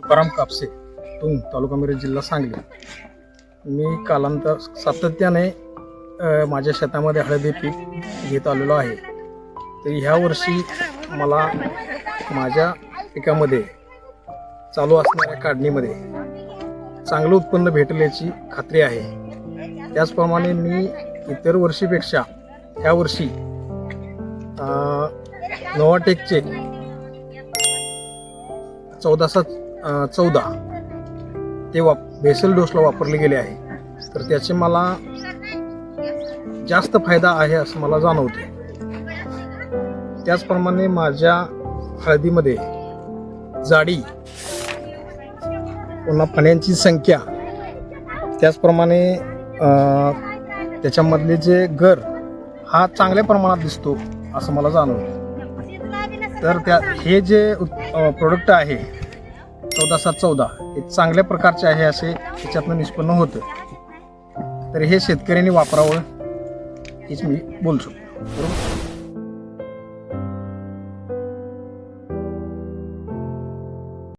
तुकाराम कापसे, तुंग, तालुका मिरज, जिल्हा सांगली. मी कालांतर सातत्याने माझ्या शेतामध्ये हळदी पीक घेत आलेलो आहे. तर ह्या वर्षी मला माझ्या पिकामध्ये चालू असणाऱ्या काढणीमध्ये चांगलं उत्पन्न भेटेल याची खात्री आहे. त्याचप्रमाणे मी इतर वर्षीपेक्षा ह्या वर्षी नोवाटेकचे 1414 ते बेसल डोसला वापरले गेले आहे. तर त्याचे मला जास्त फायदा आहे असं मला जाणवते. त्याचप्रमाणे माझ्या हळदीमध्ये जाडी, पुन्हा फण्यांची संख्या, त्याचप्रमाणे त्याच्यामधले जे गर हा चांगल्या प्रमाणात दिसतो असं मला जाणवतं. तर हे जे प्रोडक्ट आहे 1414 हे चांगल्या प्रकारचे आहे असे त्याच्यातनं निष्पन्न होतं. तर हे शेतकऱ्यांनी वापरावं हीच मी बोलू शकतो. बरोबर.